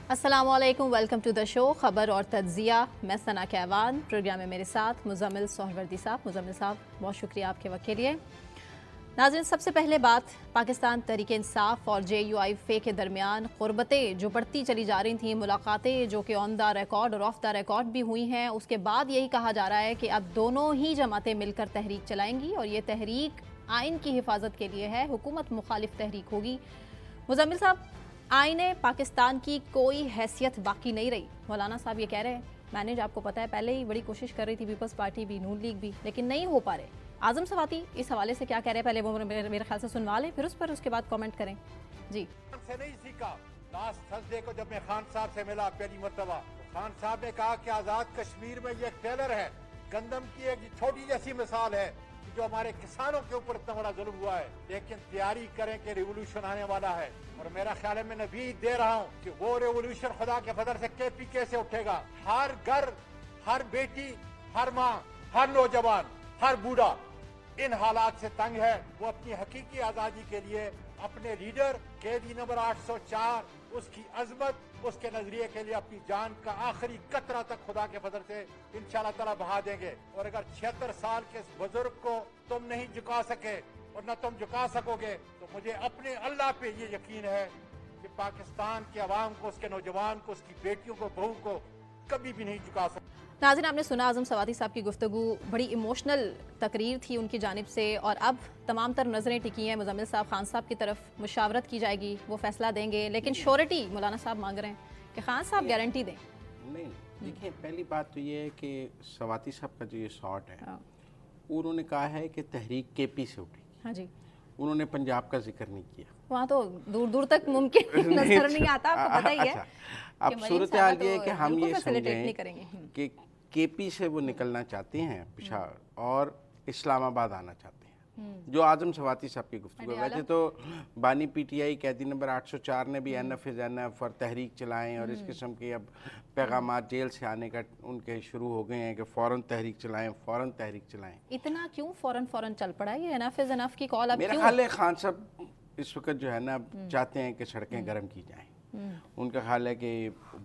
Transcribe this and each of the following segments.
अस्सलाम वालेकुम, welcome to the show खबर और तज्जिया। मैं सना कहवान, प्रोग्राम में मेरे साथ मुजम्मिल सोहरवर्दी साहब। मुजम्मिल साहब, बहुत शुक्रिया आपके वक्त के लिए। नाज़रीन, सबसे पहले बात पाकिस्तान तहरीक इंसाफ और JUIF के दरमियान क़ुरबतें जो बढ़ती चली जा रही थी, मुलाकातें जो कि ऑन द रिकॉर्ड और ऑफ द रिकॉर्ड भी हुई हैं, उसके बाद यही कहा जा रहा है कि अब दोनों ही जमातें मिलकर तहरीक चलाएंगी और ये तहरीक आइन की हिफाजत के लिए है, हुकूमत मुखालिफ तहरीक होगी। मुजम्मिल साहब, आईने पाकिस्तान की कोई हैसियत बाकी नहीं रही। मौलाना साहब ये कह रहे हैं, मैंने आपको पता है पहले ही बड़ी कोशिश कर रही थी पीपल्स पार्टी भी, नून लीग भी, लेकिन नहीं हो पा रहे। आजम सवाती इस हवाले से क्या कह रहे हैं, पहले वो मेरे ख्याल से सुनवा लें, फिर उस पर उसके बाद कमेंट करें। जी से नहीं सीखा। लास्ट थर्सडे को जब मैं खान साहब से मिला पहली मरतबा, खान साहब ने कहा कि आजाद कश्मीर में ये टेलर है, गंदम की एक छोटी जैसी मिसाल है जो हमारे किसानों के ऊपर इतना बड़ा जुल्म हुआ है, लेकिन तैयारी करें कि रिवोल्यूशन आने वाला है। और मेरा ख्याल है, मैं नबीद दे रहा हूँ कि वो रिवोल्यूशन खुदा के फजल से KPK से उठेगा। हर घर, हर बेटी, हर माँ, हर नौजवान, हर बूढ़ा इन हालात से तंग है। वो अपनी हकीकी आजादी के लिए अपने लीडर कैदी नंबर 804, उसकी अजमत, उसके नजरिए के लिए अपनी जान का आखिरी कतरा तक खुदा के फजल से इंशाअल्लाह ताला बहा देंगे। और अगर 76 साल के इस बुजुर्ग को तुम नहीं झुका सके और न तुम झुका सकोगे, तो मुझे अपने अल्लाह पे ये यकीन है कि पाकिस्तान के अवाम को, उसके नौजवान को, उसकी बेटियों को, बहू को कभी भी नहीं झुका सकते। नाज़रीन, आपने सुना आज़म सवाती साहब की गुफ्तगू, बड़ी इमोशनल तकरीर थी उनकी जानिब से। और अब तमाम तर नज़रें टिकी हैं मुजम्मिल साहब, खान साहब की तरफ मुशावरत की जाएगी, वो फैसला देंगे। लेकिन श्योरिटी मौलाना साहब मांग रहे हैं कि खान साहब गारंटी दें। नहीं, देखिए, पहली बात तो ये है कि सवाती साहब का जो ये शॉट है, उन्होंने कहा है कि तहरीक KP से उठी। हाँ जी, उन्होंने पंजाब का जिक्र नहीं किया। वहाँ तो दूर दूर तक मुमकिन नजर नहीं आता, आपको पता ही है। अब सूरत हाल ये है कि हम ये समझें करेंगे कि KP से वो निकलना चाहते हैं पेशावर और इस्लामाबाद आना चाहते हैं, जो आजम सवाती साहब की गुफ्तगू है। वैसे तो बानी PTI कैदी नंबर 804 ने भी NF is NF और तहरीक चलाएं और इस किस्म के अब पैगामात जेल से आने का उनके शुरू हो गए हैं कि फ़ौरन तहरीक चलाएं, फ़ौरन तहरीक चलाएं। इतना क्यों फ़ौरन चल पड़ा है ये NF is NF की कॉल? अब मेरा ख्याल है खान साहब इस वक्त जो है ना चाहते हैं कि सड़कें गर्म की जाएं। उनका ख्याल है कि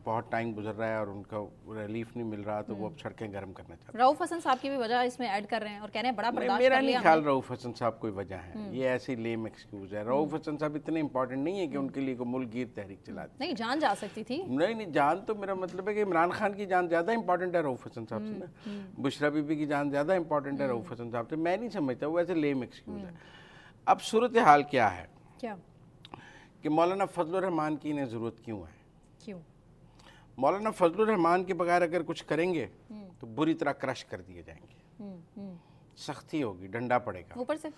बहुत टाइम गुजर रहा है और उनका रिलीफ नहीं मिल रहा, तो वो अब सड़कें गर्म करना चाहते हैं। रऊफ हसन साहब की भी वजह इसमें ऐड कर रहे हैं और कह रहे हैं बड़ा बर्दाश्त मेरा कर नहीं लिया ख्याल रऊफ हसन साहब कोई वजह है, ये ऐसी लेम एक्सक्यूज है। रऊफ हसन साहब इतने इंपॉर्टेंट नहीं है कि उनके लिए कोई मुल्क गिर तहरीक चला दी। नहीं, जान जा सकती थी। नहीं, जान तो मेरा मतलब है कि इमरान खान की जान ज़्यादा इंपॉर्टेंट है रऊफ हसन साहब से ना, बुशरा बीबी की जान ज़्यादा इंपॉर्टेंट है रऊफ हसन साहब से। मैं नहीं समझता, वो ऐसे लेम एक्सक्यूज है। अब सूरत हाल क्या है क्या कि मौलाना फजलुर रहमान की इन्हें ज़रूरत क्यों है? क्यों? मौलाना फजलुर रहमान के बगैर अगर कुछ करेंगे तो बुरी तरह क्रश कर दिए जाएंगे, सख्ती होगी, डंडा पड़ेगा ऊपर से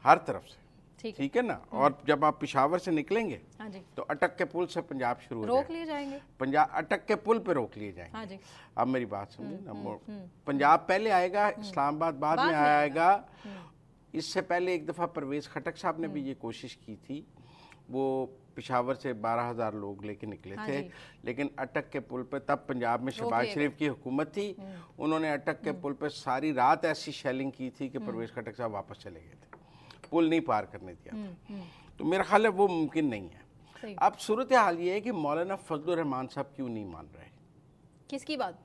हर तरफ से, ठीक ठीक है ना। और जब आप पेशावर से निकलेंगे हाँ जी, तो अटक के पुल से पंजाब शुरू हो रोक लिए जाएंगे। पंजाब अटक के पुल पे रोक लिए जाएंगे। हाँ जी, अब मेरी बात समझे ना, पंजाब पहले आएगा, इस्लामाबाद बाद में आएगा। इससे पहले एक दफ़ा परवेज़ खटक साहब ने भी ये कोशिश की थी, वो पेशावर से 12,000 लोग लेके निकले थे, लेकिन अटक के पुल पे तब पंजाब में शहबाज शरीफ की हुकूमत थी, उन्होंने अटक के पुल पे सारी रात ऐसी शेलिंग की थी कि परवेज़ खटक साहब वापस चले गए थे, पुल नहीं पार करने दिया था। तो मेरा ख्याल है वो मुमकिन नहीं है। अब सूरत हाल ये है कि मौलाना फजलुर रहमान साहब क्यों नहीं मान रहे? किसकी बात?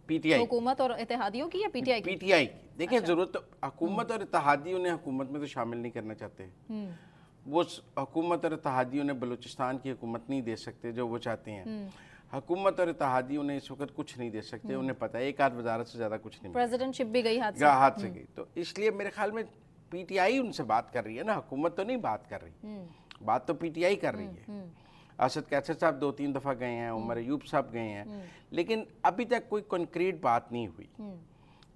PTI, हुकूमत और इत्तेहादियों की या PTI की? PTI की। देखिए, जरूरत तो हुकूमत और इत्तेहादियों ने हुकूमत में तो शामिल नहीं करना चाहते। वो हुकूमत और इत्तेहादियों ने बलूचिस्तान की हुकूमत नहीं दे सकते जो वो चाहते हैं। हुकूमत और इत्तेहादियों ने इस वक्त कुछ नहीं दे सकते, उन्हें पता है एक आध वजारत से ज़्यादा कुछ नहीं, प्रेसिडेंटशिप भी गई हाथ से गई। तो इसलिए मेरे ख्याल में PTI उनसे बात कर रही है ना, हुकूमत तो नहीं बात कर रही, बात तो PTI कर रही है। असद कैसर साहब 2-3 दफ़ा गए हैं, उमर अयूब साहब गए हैं, लेकिन अभी तक कोई कॉन्क्रीट बात नहीं हुई,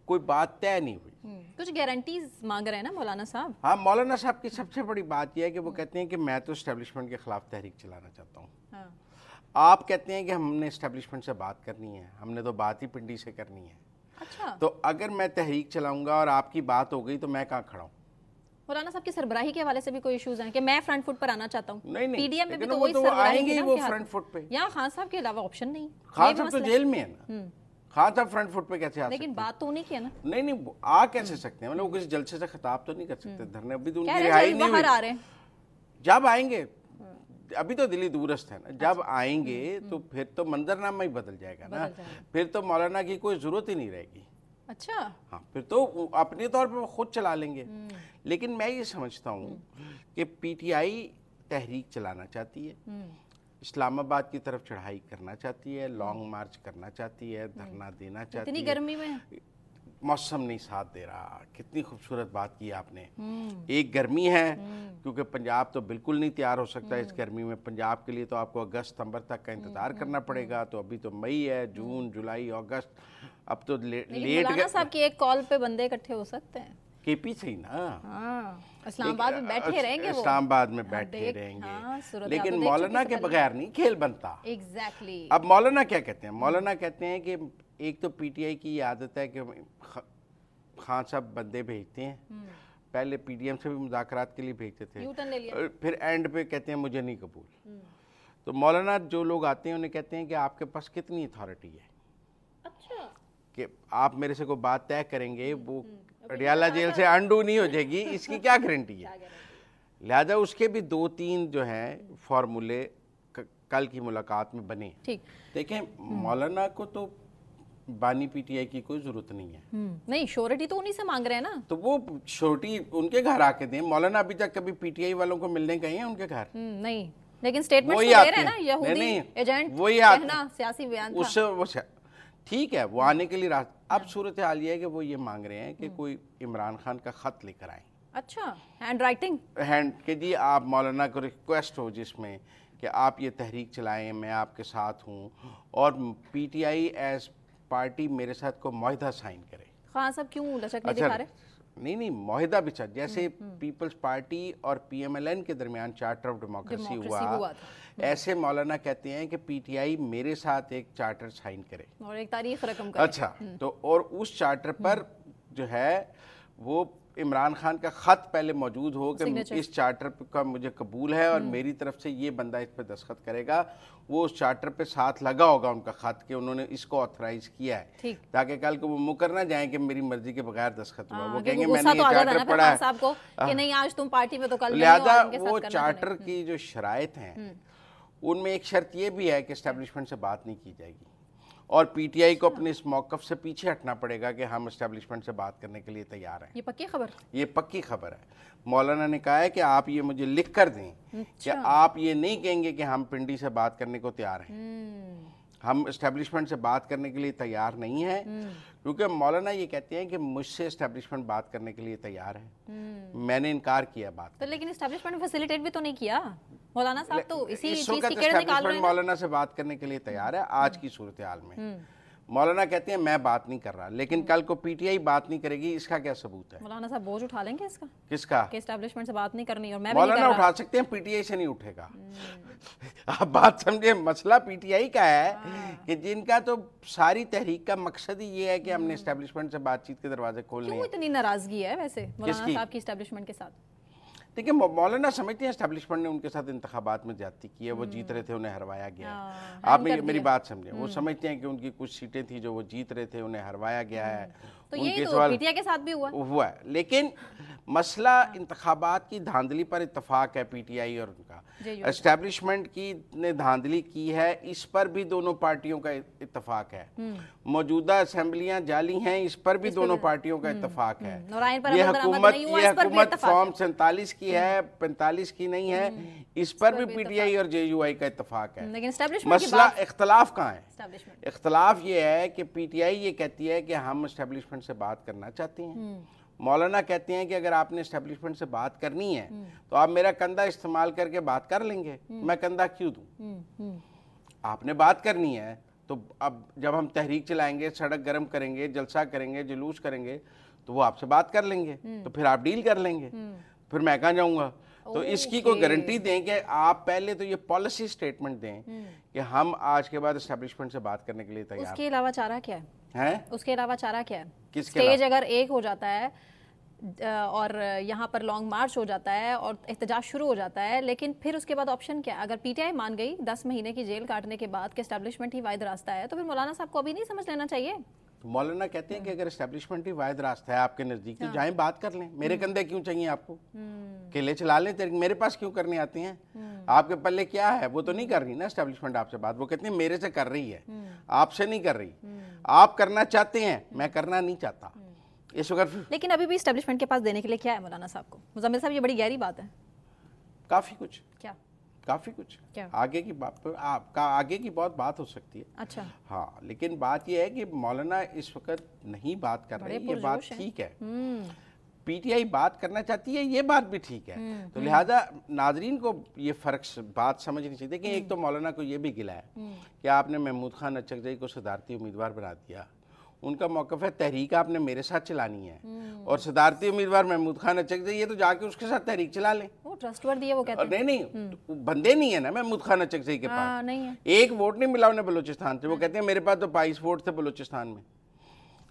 कोई बात तय नहीं हुई। कुछ गारंटीज मांग रहे हैं ना मौलाना साहब? हाँ, मौलाना साहब की सबसे बड़ी बात यह है कि वो कहते हैं कि मैं तो एस्टेब्लिशमेंट के खिलाफ तहरीक चलाना चाहता हूँ। आप कहते हैं कि हमने एस्टेब्लिशमेंट से बात करनी है, हमने तो बात ही पिंडी से करनी है। अच्छा, तो अगर मैं तहरीक चलाऊंगा और आपकी बात हो गई तो मैं कहाँ खड़ा हूँ? मौलाना साहब की सरबराही के हवाले से भी कोई इश्यूज हैं कि मैं फ्रंट फुट पर आना चाहता हूँ? नहीं, PDM में भी तो वो वही तो सरबराही आएंगे की ही ना वो कि फ्रंट फुट पे। यहाँ खान साहब के अलावा ऑप्शन नहीं। खान साहब तो जेल में है ना, खान साहब फ्रंट फुट पे कैसे आ सकते? लेकिन बात तो उन्हीं की है ना। नहीं, वो आ कैसे सकते हैं? मतलब वो किसी जलसे से खिताब तो नहीं कर सकते, धरने अभी तो उनकी रिहाई नहीं हुई। आ रहे हैं जब आएंगे अभी तो दिल्ली दूरस्थ है ना, जब आएंगे तो फिर तो मंजरनामा ही बदल जाएगा ना, फिर तो मौलाना की कोई ज़रूरत ही नहीं रहेगी। अच्छा, हाँ, फिर तो अपने तौर पे वो खुद चला लेंगे। लेकिन मैं ये समझता हूँ कि पीटीआई तहरीक चलाना चाहती है, इस्लामाबाद की तरफ चढ़ाई करना चाहती है, लॉन्ग मार्च करना चाहती है, धरना देना चाहती है। इतनी गर्मी में मौसम नहीं साथ दे रहा। कितनी खूबसूरत बात की आपने। एक गर्मी है, क्योंकि पंजाब तो बिल्कुल नहीं तैयार हो सकता इस गर्मी में। पंजाब के लिए तो आपको अगस्त सितंबर तक का इंतजार करना पड़ेगा। तो अभी तो मई है, जून जुलाई अगस्त, अब तो लेट मौलाना साहब की एक कॉल पे बंदे इकट्ठे हो सकते हैं। केपी से ही ना, इस्लामाबाद में बैठे रहेंगे वो, इस्लामाबाद में बैठे रहेंगे। लेकिन मौलाना के बगैर नहीं खेल बनता। एग्जैक्टली। अब मौलाना क्या कहते हैं? मौलाना कहते हैं कि एक तो पीटीआई की आदत है कि खान साहब बंदे भेजते हैं, पहले पीडीएम से भी मुज़ाकरात के लिए भेजते थे, न्यूटन ले लिया, फिर एंड पे कहते हैं मुझे नहीं कबूल। तो मौलाना जो लोग आते हैं उन्हें कहते हैं कि आपके पास कितनी अथॉरिटी है? अच्छा, कि आप मेरे से कोई बात तय करेंगे, वो अडियाला जेल से अंडू नहीं हो जाएगी, इसकी क्या गारंटी है? लिहाजा उसके भी 2-3 जो हैं फॉर्मूले कल की मुलाकात में बने। ठीक, देखें मौलाना को तो बानी पीटीआई की कोई जरूरत नहीं है। नहीं, श्योरिटी तो उन्हीं से मांग रहे हैं ना, तो वो श्योरिटी उनके घर आके दें। मौलाना अभी तक कभी पीटीआई वालों को मिलने गए हैं उनके घर? नहीं, लेकिन स्टेटमेंट वही तो दे आते रहे हैं ना, हैं। यहूदी नहीं, एजेंट वही कहना सियासी बयान था। उससे वो ठीक है, वो आने के लिए अब सूरत हाल ये है कि वो ये मांग रहे हैं कि कोई इमरान खान का खत लेकर आए। अच्छा, हैंड राइटिंग, हैंड के जी आप मौलाना को रिक्वेस्ट हो जिसमें कि आप ये तहरीक चलाएं, मैं आपके साथ हूँ, और पीटीआई एज पार्टी मेरे साथ को मुआहदा साइन करे। खान साहब क्यों लचक नहीं दिखा रहे? नहीं, मुआहदा भी चल, जैसे पीपल्स पार्टी और पीएमएलएन के दरमियान चार्टर ऑफ डेमोक्रेसी हुआ ऐसे मौलाना कहते हैं कि पीटीआई मेरे साथ एक चार्टर साइन करे और एक तारीख रकम करे। अच्छा, तो और उस चार्टर पर जो है वो इमरान खान का खत पहले मौजूद हो कि इस चार्टर का मुझे कबूल है और मेरी तरफ से ये बंदा इस पर दस्तखत करेगा। वो उस चार्टर पे साथ लगा होगा उनका खत कि उन्होंने इसको ऑथराइज किया है, ताकि कल को वो मुकर ना जाए कि मेरी मर्जी के बगैर दस्तखत हुआ। वो कहेंगे मैंने ये चार्टर पढ़ा है साहब को कि नहीं आज तुम पार्टी में तो कल। लिहाजा वो चार्टर की जो शराइत हैं उनमें एक शर्त ये भी है कि एस्टेब्लिशमेंट से बात नहीं की जाएगी, और पीटीआई को अपने इस मौक़िफ़ से पीछे हटना पड़ेगा कि हम एस्टेब्लिशमेंट से बात करने के लिए तैयार हैं। ये पक्की खबर? ये पक्की खबर है। मौलाना ने कहा है कि आप ये मुझे लिख कर दें कि आप ये नहीं कहेंगे कि हम पिंडी से बात करने को तैयार हैं, हम एस्टेब्लिशमेंट से बात करने के लिए तैयार नहीं है, क्योंकि मौलाना ये कहते हैं कि मुझसे एस्टेब्लिशमेंट बात करने के लिए तैयार है, मैंने इनकार किया बात। तो लेकिन एस्टेब्लिशमेंट फैसिलिटेट भी तो नहीं किया मौलाना साहब, तो इसी इस वक्त एस्टेब्लिशमेंट मौलाना से बात करने के लिए तैयार है। आज की सूरत हाल में मौलाना कहते हैं मैं बात नहीं कर रहा, लेकिन कल को पीटीआई बात नहीं करेगी, इसका क्या सबूत है? मौलाना साहब बोझ उठा लेंगे इसका? किसका? कि एस्टेब्लिशमेंट से बात नहीं करनी और मैं मौलाना उठा सकते हैं, पीटीआई से नहीं उठेगा। आप बात समझे, मसला पीटीआई का है कि जिनका तो सारी तहरीक का मकसद ही ये है कि हमने एस्टेब्लिशमेंट से बातचीत के दरवाजे खोलने। क्यों इतनी नाराजगी है वैसे मौलाना साहब की एस्टेब्लिशमेंट के साथ? देखिए मौलाना समझते हैं एस्टेब्लिशमेंट ने उनके साथ इंतखाबात में ज्यादती की है, वो जीत रहे थे, उन्हें हरवाया गया है। आप मेरी बात समझे, वो समझते हैं कि उनकी कुछ सीटें थी जो वो जीत रहे थे, उन्हें हरवाया गया है। तो यही तो पीटीआई के साथ भी हुआ है। लेकिन मसला इंतखाबात की धांधली पर इत्तफाक है पीटीआई और उनका। एस्टेब्लिशमेंट की ने धांधली की है, इस पर भी दोनों पार्टियों का इत्तफाक है। मौजूदा असेंबलियां जाली हैं, इस पर भी दोनों पार्टियों का इत्तफाक है। ये हुकूमत फॉर्म 47 की है, 45 की नहीं है, इस पर भी पीटीआई और जेयूआई का इत्तफाक है। मसला इख्तलाफ कहाँ है? इख्तलाफ ये है कि पीटीआई ये कहती है कि हम एस्टेब्लिशमेंट से बात करना चाहते हैं, मौलाना कहते हैं कि अगर आपने एस्टेब्लिशमेंट से बात करनी है तो आप मेरा कंधा इस्तेमाल करके बात कर लेंगे, मैं कंधा क्यों दूं? आपने बात करनी है तो अब जब हम तहरीक चलाएंगे, सड़क गर्म करेंगे, जलसा करेंगे, जुलूस करेंगे, तो वो आपसे बात कर लेंगे, तो फिर आप डील कर लेंगे, फिर मैं कहाँ जाऊंगा? तो इसकी कोई गारंटी दें कि आप पहले तो ये पॉलिसी स्टेटमेंट दें कि हम आज के बाद एस्टेब्लिशमेंट से बात करने के लिए तैयार। उसके अलावा चारा क्या है? उसके अलावा चारा क्या है? किसके स्टेज अगर एक हो जाता है और यहाँ पर लॉन्ग मार्च हो जाता है और एहतजाज शुरू हो जाता है, लेकिन फिर उसके बाद ऑप्शन क्या? अगर पीटीआई मान गई 10 महीने की जेल काटने के बाद कि एस्टेब्लिशमेंट ही वाहिद रास्ता है, तो फिर मौलाना साहब को अभी नहीं समझ लेना चाहिए? तो मौलाना कहते हैं कि अगर एस्टेब्लिशमेंट ही वाहिद रास्ता है आपके नज़दीक तो जाएं बात कर लें, मेरे कंधे क्यों चाहिए आपको? केले चला लें, मेरे पास क्यों करने आते हैं? آپ کے پلے کیا ہے؟ وہ تو نہیں کر رہی نا اسٹیبلشمنٹ آپ سے بات، وہ کہتی ہیں میرے سے کر رہی ہے، آپ سے نہیں کر رہی. آپ کرنا چاہتے ہیں، میں کرنا نہیں چاہتا اس وقت. لیکن ابھی بھی اسٹیبلشمنٹ کے پاس دینے کے لیے کیا ہے مولانا صاحب کو؟ مزمل صاحب یہ بڑی گہری بات ہے. کافی کچھ. کیا؟ کافی کچھ. کیا؟ آگے کی بات، آپ کا آگے کی بہت بات ہو سکتی ہے. اچھا. ہاں لیکن بات یہ ہے کہ مولانا اس وقت نہیں بات کر رہے، یہ بات ٹھیک ہے. پی ٹی آئی بات کرنا چاہتی ہے، یہ بات بھی ٹھیک ہے. تو لہٰذا ناظرین کو یہ فرق بات سمجھنی چاہیے کہ ایک تو مولانا کو یہ بھی گلا ہے کہ آپ نے محمود خان اچکزئی کو صدارتی امیدوار بنا دیا. ان کا موقف ہے تحریک آپ نے میرے ساتھ چلانی ہے، اور صدارتی امیدوار محمود خان اچکزئی یہ تو جا کے اس کے ساتھ تحریک چلا لیں. وہ ٹرسٹ وردی ہے وہ کہتے ہیں. نہیں بندے نہیں ہیں نا محمود خان اچکزئی کے پاس، ایک ووٹ نہیں ملا انہیں بلوچستان سے. وہ کہتے ہیں میرے پاس تو 22 ووٹ تھے بلوچستان میں،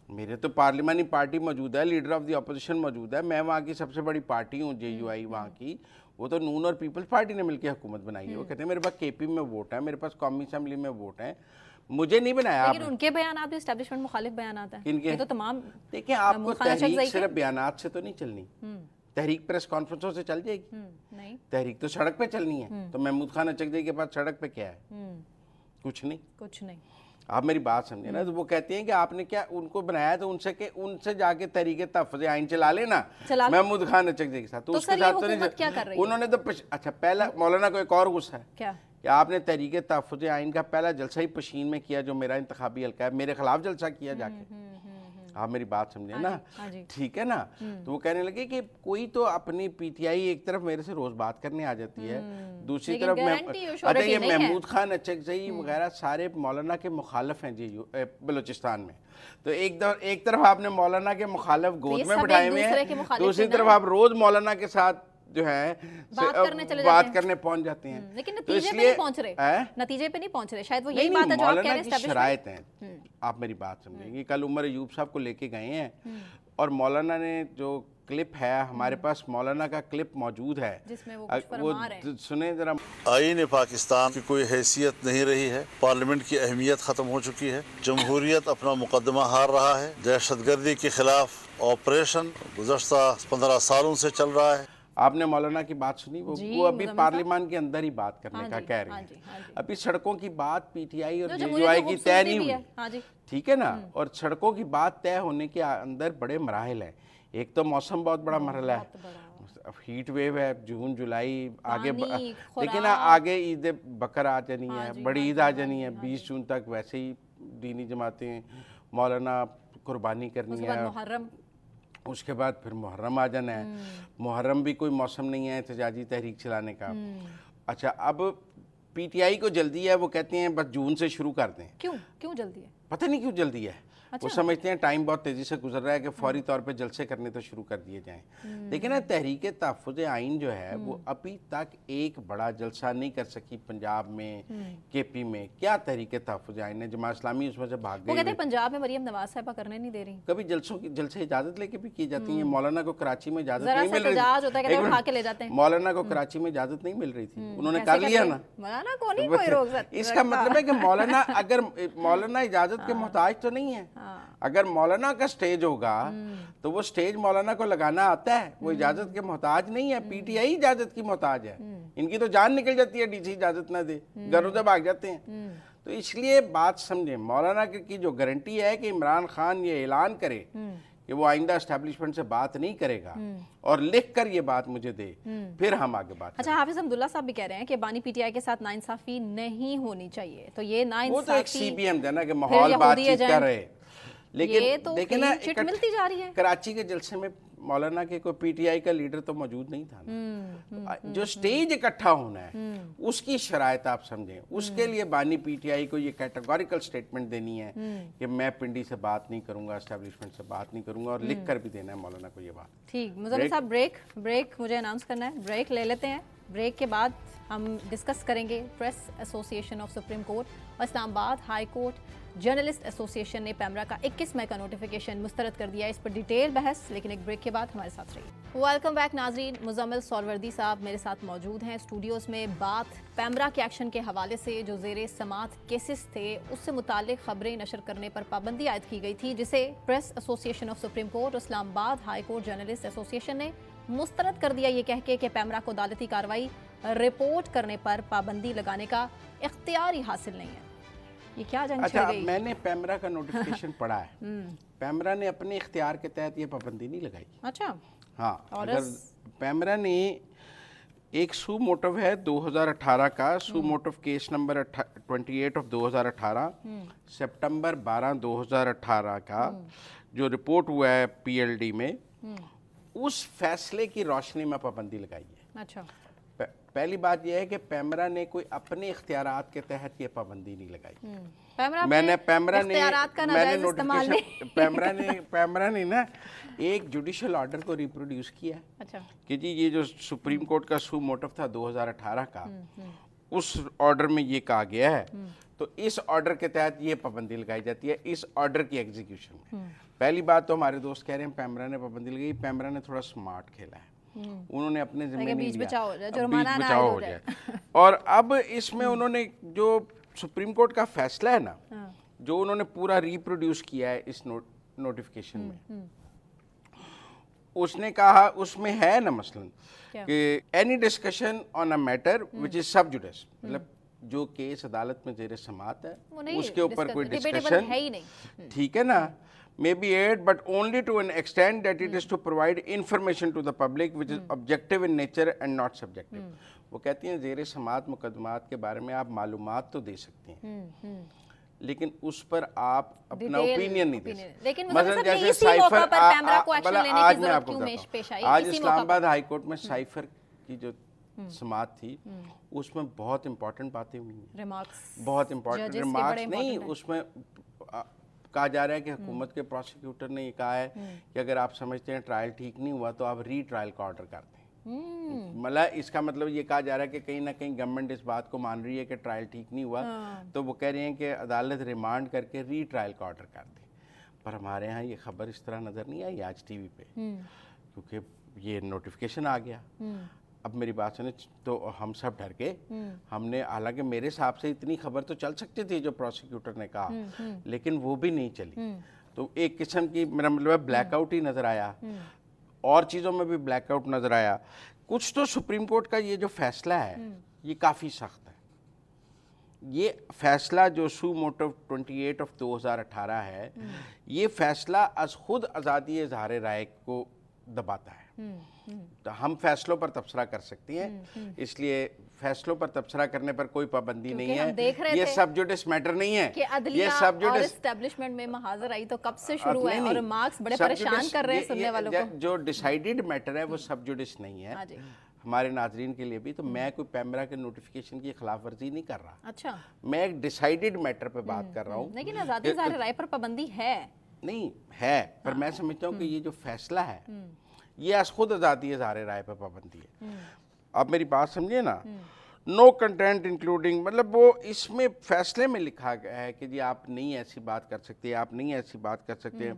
میرے تو پارلیمانی پارٹی موجود ہے، لیڈر آف دی اپوزیشن موجود ہے، میں وہاں کی سب سے بڑی پارٹی ہوں JUI وہاں کی. وہ تو نون اور پیپلز پارٹی نے مل کے حکومت بنائی ہے. وہ کہتے ہیں میرے پاس KP میں ووٹ ہے، میرے پاس قومی اسمبلی میں ووٹ ہیں، مجھے نہیں بنایا. لیکن ان کے بیانات بھی اسٹیبلشمنٹ مخالف بیانات ہیں. یہ تو تمام دیکھیں آپ کو تحریک صرف بیانات سے تو نہیں چلنی، تحریک پریس کانفرنسوں سے چل جائے گی نہیں، تحریک تو سڑک پہ چلنی ہے. تو محمود خان اچکزئی کے پاس سڑک پہ کیا ہے؟ کچھ نہیں. آپ میری بات سمجھے نا. تو وہ کہتے ہیں کہ آپ نے کیا ان کو بنایا تو ان سے جا کے تحریک تحفظ آئین چلا لینا محمود خان اچکزئی کے ساتھ. تو اس کے ساتھ تو نہیں، انہوں نے تو اچھا پہلا مولانا کو ایک اور غصہ ہے کہ آپ نے تحریک تحفظ آئین کا پہلا جلسہ ہی پشین میں کیا، جو میرا انتخابی حلقہ ہے، میرے خلاف جلسہ کیا جا کے. آپ میری بات سمجھے نا، ٹھیک ہے نا. تو وہ کہنے لگے کہ کوئی تو اپنی PTI ایک طرف میرے سے روز بات کرنے آ جاتی ہے، دوسری طرف اچھا یہ محمود خان اچکزئی وغیرہ سارے مولانا کے مخالف ہیں بلوچستان میں. تو ایک طرف آپ نے مولانا کے مخالف گود میں بٹھائے ہوئے ہیں، دوسری طرف آپ روز مولانا کے ساتھ جو ہے بات کرنے پہنچ جاتے ہیں. لیکن نتیجے پہ نہیں پہنچ رہے، شاید وہ یہی بات ہے جو آپ کہہ رہے ہیں. مولانا کی شرائط ہیں، آپ میری بات سمجھیں گے. کل عمر ایوب صاحب کو لے کے گئے ہیں اور مولانا نے جو کلپ ہے، ہمارے پاس مولانا کا کلپ موجود ہے، وہ سنیں ذرا. آئین پاکستان کی کوئی حیثیت نہیں رہی ہے، پارلیمنٹ کی اہمیت ختم ہو چکی ہے، جمہوریت اپنا مقدمہ ہار رہا ہے، دہشت گردی کے خلاف آپریشن گزشتہ 15 سالوں سے چل رہا ہے. آپ نے مولانا کی بات سنی؟ وہ ابھی پارلیمان کے اندر ہی بات کرنے کا کہہ رہے ہیں. ابھی سڑکوں کی بات PTI اور JUI کی طے نہیں ہوئی، ٹھیک ہے نا. اور سڑکوں کی بات طے ہونے کے اندر بڑے مراحل ہیں. ایک تو موسم بہت بڑا مرحلہ ہے، ہیٹ ویو ہے، جون جولائی آگے لیکن آگے عید بقر آ جانی ہے، بڑی عید آ جانی ہے 20 جون تک. ویسے ہی دینی جماعتیں مولانا قربانی کرنی ہے، اس کے بعد پھر محرم آ جانا ہے. محرم بھی کوئی موسم نہیں ہے احتجاجی تحریک چلانے کا. اچھا اب PTI کو جلدی ہے، وہ کہتے ہیں بس جون سے شروع کر دیں. کیوں جلدی ہے؟ پتہ نہیں کیوں جلدی ہے. وہ سمجھتے ہیں ٹائم بہت تیزی سے گزر رہا ہے کہ فوری طور پہ جلسے کرنے تو شروع کر دیے جائیں. لیکن تحریک تحفظ آئین جو ہے وہ ابھی تک ایک بڑا جلسہ نہیں کر سکی پنجاب میں، KP میں. کیا تحریک تحفظ آئین ہے؟ جماعت اسلامی اس میں سے بھاگ گئی. وہ کہتے ہیں پنجاب میں مریم نواز صاحبہ کرنے نہیں دے رہی. کبھی جلسے اجازت لے کے بھی کی جاتی ہیں. مولانا کو کراچی میں اجازت نہیں مل رہی تھی، مولانا کو کراچی میں اجازت نہیں مل رہی تھی، انہوں نے کر لیا نا. مولانا کو نہیں کوئی روک سکتا. اس کا مطلب ہے کہ مولانا اجازت کے محتاج تو نہیں ہے. اگر مولانا کا سٹیج ہوگا تو وہ سٹیج مولانا کو لگانا آتا ہے، وہ اجازت کے محتاج نہیں ہے. PTI اجازت کی محتاج ہے. ان کی تو جان نکل جاتی ہے DC اجازت نہ دے، گھروں سے بھاگ جاتے ہیں. تو اس لیے بات سمجھیں، مولانا کی جو گارنٹی ہے کہ عمران خان یہ اعلان کرے کہ وہ آئندہ اسٹیبلشمنٹ سے بات نہیں کرے گا اور لکھ کر یہ بات مجھے دے، پھر ہم آگے بات. اچھا حافظ حمداللہ صاحب بھی کہہ رہے ہیں کہ بانی PTI کے ساتھ ناانصافی نہیں ہونی چاہیے. تو یہ ناانصافی وہ تو ایک CPM ہے نا کہ ماحول بات چیت کر رہے. لیکن دیکھیں نا ملتی جا رہی ہے. کراچی کے جلسے میں مولانا کے کوئی PTI کا لیڈر تو موجود نہیں تھا نا. جو سٹیج اکٹھا ہونا ہے اس کی شرائط آپ سمجھیں. اس کے لیے بانی PTI کو یہ کیٹیگوریکل سٹیٹمنٹ دینی ہے کہ میں پنڈی سے بات نہیں کروں گا، اسٹیبلشمنٹ سے بات نہیں کروں گا، اور لکھ کر بھی دینا ہے مولانا کو یہ بات. ٹھیک مزمل صاحب، بریک مجھے اناؤنس کرنا ہے، بریک لے لیتے ہیں. بریک کے بعد ہم ڈسکس کریں گے press association of supreme court اور اسلام آباد ہائی کورٹ جرنلسٹ ایسوسیشن نے پیمرا کا 21 مئی کا نوٹیفیکیشن مسترد کر دیا. اس پر ڈیٹیل بحث، لیکن ایک بریک کے بعد ہمارے ساتھ رہیے. ویلکم بیک ناظرین. مزمل سہروردی صاحب میرے ساتھ موجود ہیں اسٹوڈیوز میں. بات پیمرا کے ایکشن کے حوالے سے جو زیر سماعت کیسز تھے اس سے متعلق خبریں نشر کرنے پر پابندی عائد کی گئی تھی، جسے press association of supreme court اور اسلام آباد ہائی کورٹ جرنلسٹ ایسوسیشن نے مسترد کر دیا، یہ کہہ کے کہ پیمرا کو عدالتی کارروائی रिपोर्ट करने पर पाबंदी लगाने का इख्तियार ही हासिल नहीं है। ये क्या जंग छिड़ अच्छा, गई? मैंने पैमरा का नोटिफिकेशन पढ़ा है। पैमरा ने अपने इख्तियार के तहत ये पाबंदी नहीं लगाई। अच्छा, हाँ, और अगर पैमरा ने एक सू मोटिव है 2018 का, सू मोटिव केस नंबर 28 ऑफ 2018, सितंबर 12 2018 का जो रिपोर्ट हुआ है पीएलडी में, उस फैसले की रोशनी में पाबंदी लगाई है। अच्छा, पहली बात यह है कि पैमरा ने कोई अपने इख्तियारात के तहत ये पाबंदी नहीं लगाई। पैमरा मैंने पैमरा ने इख्तियारात का नाजायज इस्तेमाल नोटिफिकेशन पैमरा ने ना एक जुडिशल ऑर्डर को रिप्रोड्यूस किया है अच्छा, कि जी ये जो सुप्रीम कोर्ट का सू मोटिव था 2018 का, उस ऑर्डर में ये कहा गया है, तो इस ऑर्डर के तहत ये पाबंदी लगाई जाती है, इस ऑर्डर की एग्जीक्यूशन में। पहली बात तो हमारे दोस्त कह रहे हैं पैमरा ने पाबंदी लगाई। पैमरा ने थोड़ा स्मार्ट खेला है, उन्होंने अपने जिम्मे नहीं बीच लिया, बचाव हो जाए, अब जुर्माना बीच ना बचाव हो हो जाए। जाए। और अब इसमें उन्होंने जो सुप्रीम कोर्ट का फैसला है ना, जो उन्होंने पूरा रिप्रोड्यूस किया है इस नोटिफिकेशन में, उसने कहा, उसमें है ना मसलन कि any discussion on a matter which is सब जुडिस, मतलब जो केस अदालत में जेर समात है उसके ऊपर कोई डिस्कशन है ही नहीं, ठीक है ना, may be aired but only to an extent that it is to provide information to the public which is objective in nature and not subjective। वो कहती हैं जेर समात मुकदमात के बारे में आप मालूमात तो दे सकते हैं, लेकिन उस पर आप अपना ओपिनियन नहीं दे सकते। लेकिन मसलन जैसे इसी मौका साइफर, पर पैमरा को एक्शन लेने की आज मैं जरूरत आपको क्यों बताता पेश आई? हूं, आज इसी मौका इस्लामाबाद हाई कोर्ट में साइफर की जो समात थी उसमें बहुत इंपॉर्टेंट बातें हुई हैं, रिमार्क्स, बहुत इंपॉर्टेंट Judges के रिमार्क्स बड़े नहीं, important हैं। उसमें कहा जा रहा है कि हुकूमत के प्रोसिक्यूटर ने ये कहा है कि अगर आप समझते हैं ट्रायल ठीक नहीं हुआ तो आप री ट्रायल का ऑर्डर कर दें। मतलब इसका मतलब ये कहा जा रहा है कि कहीं ना कहीं गवर्नमेंट इस बात को मान रही है कि ट्रायल ठीक नहीं हुआ, तो वो कह रहे हैं कि अदालत रिमांड करके री ट्रायल का ऑर्डर कर दे। पर हमारे यहाँ ये खबर इस तरह नज़र नहीं आई आज टीवी पे, क्योंकि ये नोटिफिकेशन आ गया। अब मेरी बात सुने तो हम सब डर गए, हमने, हालांकि मेरे हिसाब से इतनी खबर तो चल सकती थी जो प्रोसिक्यूटर ने कहा, लेकिन वो भी नहीं चली। तो एक किस्म की, मेरा मतलब ब्लैकआउट ही नज़र आया, और चीज़ों में भी ब्लैकआउट नज़र आया। कुछ तो सुप्रीम कोर्ट का ये जो फैसला है ये काफ़ी सख्त है। ये फैसला जो सू मोटिव 28 ऑफ 2018 है, ये फैसला अज खुद आज़ादी इज़हार राय को दबाता है। तो हम फैसलों पर तबसरा कर सकती हैं, इसलिए फैसलों पर तबसरा करने पर कोई पाबंदी नहीं है। ये सब जुडिस मैटर नहीं है कि अदलिया और एस्टेब्लिशमेंट में महाजर आई तो कब से शुरू है, और मार्क्स बड़े परेशान कर रहे हैं सुनने वालों को। जो डिसाइडेड मैटर है वो सब जुडिस नहीं है हमारे नाजरीन के लिए भी। तो मैं कोई पैमरा के नोटिफिकेशन की खिलाफ वर्जी नहीं कर रहा। अच्छा, मैं एक डिसाइडेड मैटर पे बात कर रहा हूँ। लेकिन आज़ादी इज़हार राय पर पाबंदी है नहीं है, पर मैं समझता हूँ कि ये जो फैसला है ये आज खुद आज़ादी इज़हार राय पर पाबंदी है। आप मेरी बात समझिए ना, नो कंटेंट इंक्लूडिंग, मतलब वो इसमें फैसले में लिखा गया है कि जी आप नहीं ऐसी बात कर सकते, आप नहीं ऐसी बात कर सकते।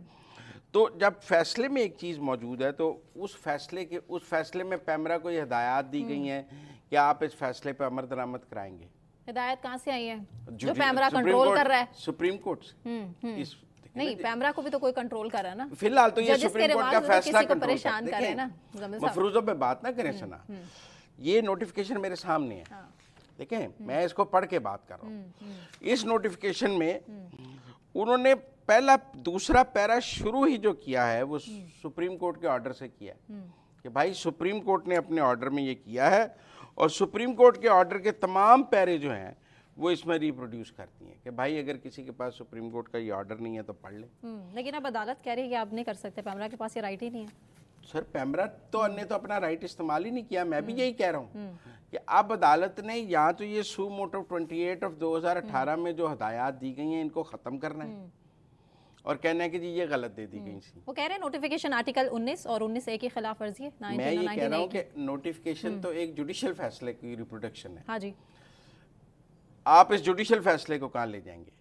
तो जब फैसले में एक चीज़ मौजूद है तो उस फैसले में पैमरा को ये हिदायत दी गई हैं कि आप इस फैसले पर अमल दरामद कराएंगे। हिदायत कहाँ से आई है? जो पैमरा कंट्रोल कर रहा है सुप्रीम कोर्ट से। इस नहीं, पैमरा को भी तो कोई कंट्रोल कर रहा है ना फिलहाल। तो ये सुप्रीम कोर्ट का फैसला कंट्रोल परेशान कर रहे हैं ना। मफरूजों पे बात ना करें सना, ये नोटिफिकेशन मेरे सामने है, देखें मैं इसको पढ़ के बात कर रहा हूँ। इस नोटिफिकेशन में उन्होंने पहला दूसरा पैरा शुरू ही जो किया है वो सुप्रीम कोर्ट के ऑर्डर से किया है कि भाई सुप्रीम कोर्ट ने अपने ऑर्डर में ये किया है, और सुप्रीम कोर्ट के ऑर्डर के तमाम पैरे जो हैं वो इसमें रिप्रोड्यूस करती हैं कि भाई अगर किसी के पास सुप्रीम कोर्ट का ये ऑर्डर नहीं है तो पढ़ ले। लेकिन अब अदालत कह रही है कि आप नहीं कर सकते, पैमरा के पास ये राइट ही नहीं है। सर पैमरा तो ने तो अपना राइट इस्तेमाल ही नहीं किया। मैं भी यही कह रहा हूँ कि अब अदालत ने यहाँ तो ये सू मोटिव 28 ऑफ 2018 में जो हदायत दी गई हैं इनको ख़त्म करना है और कहना है कि जी ये गलत दे दी गई थी। वो कह रहे हैं नोटिफिकेशन आर्टिकल 19 और 19A की खिलाफ वर्जी है। मैं ये कह रहा हूँ कि नोटिफिकेशन तो एक जुडिशियल फैसले की रिप्रोडक्शन है। हाँ जी, आप इस जुडिशियल फैसले को कहाँ ले जाएंगे?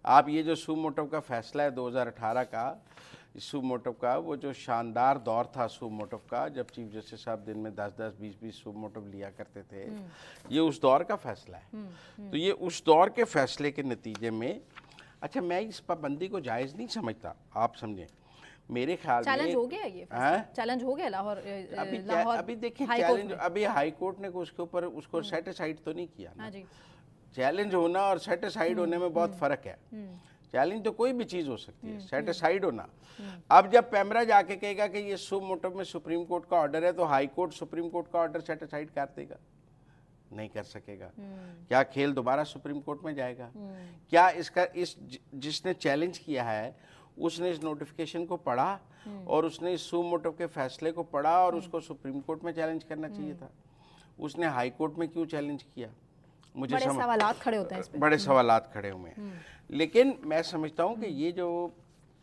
आप ये जो सू मोटिव का फैसला है 2018 का, सू मोटिव का वो जो शानदार दौर था सू मोटिव का, जब चीफ जस्टिस साहब दिन में 10-10, 20-20 सू मोटिव लिया करते थे, ये उस दौर का फैसला है। तो ये उस दौर के फैसले के नतीजे में, अच्छा मैं इस पाबंदी को जायज़ नहीं समझता, आप समझें। मेरे ख्याल में चैलेंज हो गया ये, चैलेंज हो गया लाहौर। अभी देखिए चैलेंज, अभी हाई कोर्ट ने उसके ऊपर उसको सेटिसाइड तो नहीं किया ना। चैलेंज होना और सेटिसाइड होने में बहुत फर्क है। चैलेंज तो कोई भी चीज हो सकती है, सेटिसाइड होना। अब जब पैमरा जाके कहेगा कि ये सो मोटो में सुप्रीम कोर्ट का ऑर्डर है, तो हाई कोर्ट सुप्रीम कोर्ट का ऑर्डर सेटिसाइड कर देगा? नहीं कर सकेगा। क्या खेल दोबारा सुप्रीम कोर्ट में जाएगा? क्या इसका जिसने चैलेंज किया है उसने इस नोटिफिकेशन को पढ़ा और उसने इस सू मोटो के फैसले को पढ़ा और उसको सुप्रीम कोर्ट में चैलेंज करना चाहिए था? उसने हाई कोर्ट में क्यों चैलेंज किया? मुझे बड़े सवालात खड़े होते हैं इस पे। बड़े सवालात खड़े हुए हैं। लेकिन मैं समझता हूँ कि ये जो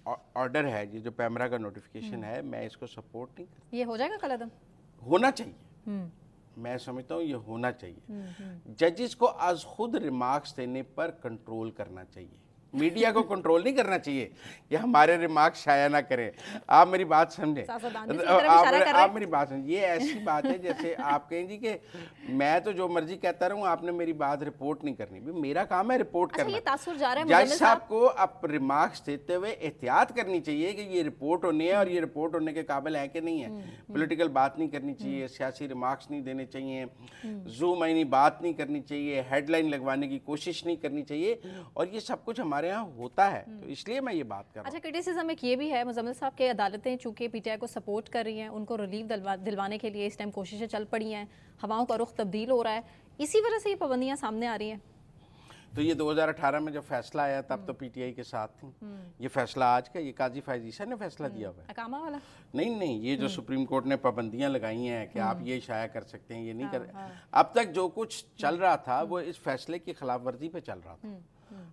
ऑर्डर है, ये जो पैमरा का नोटिफिकेशन है, मैं इसको सपोर्ट नहीं करता। ये हो जाएगा कलअदम? होना चाहिए। मैं समझता हूँ ये होना चाहिए। जजेस को आज खुद रिमार्क्स देने पर कंट्रोल करना चाहिए। मीडिया को कंट्रोल नहीं करना चाहिए कि हमारे रिमार्क्स शाया ना करें। आप मेरी बात समझें, आप मेरी बात समझें। ये ऐसी बात है जैसे आप कहें जी कि मैं तो जो मर्जी कहता रहूं, आपने मेरी बात रिपोर्ट नहीं करनी। भी मेरा काम है रिपोर्ट करना। ये तासुर जा रहा है जज साहब को अब रिमार्क्स देते हुए एहतियात करनी चाहिए कि ये रिपोर्ट होनी है और ये रिपोर्ट होने के काबिल है कि नहीं है। पॉलिटिकल बात नहीं करनी चाहिए, सियासी रिमार्क्स नहीं देने चाहिए, जूम आईनी बात नहीं करनी चाहिए, हेडलाइन लगवाने की कोशिश नहीं करनी चाहिए। और ये सब कुछ हमारे यहाँ होता है, तो इसलिए मैं ये बात कर रहा हूँ। अच्छा, क्रिटिसिज्म एक ये भी है मुजम्मिल साहब के अदालतें चूंकि पीटीआई को सपोर्ट कर रही हैं, उनको रिलीफ दिलवाने के लिए इस टाइम कोशिशें चल पड़ी हैं, हवाओं का रुख तब्दील हो रहा है, इसी वजह से ये पाबंदियां सामने आ रही हैं। तो ये 2018 में जब फैसला आया तब तो पीटीआई के साथ थी। ये फैसला आज का, ये काजी फैज ईसा ने फैसला दिया हुआ है, अकामा वाला नहीं, ये जो सुप्रीम कोर्ट ने पाबंदियां लगाई हैं कि आप ये शाया कर सकते हैं, ये नहीं कर। अब तक जो कुछ चल रहा था वो इस फैसले की खिलाफ वर्जी पे चल रहा था।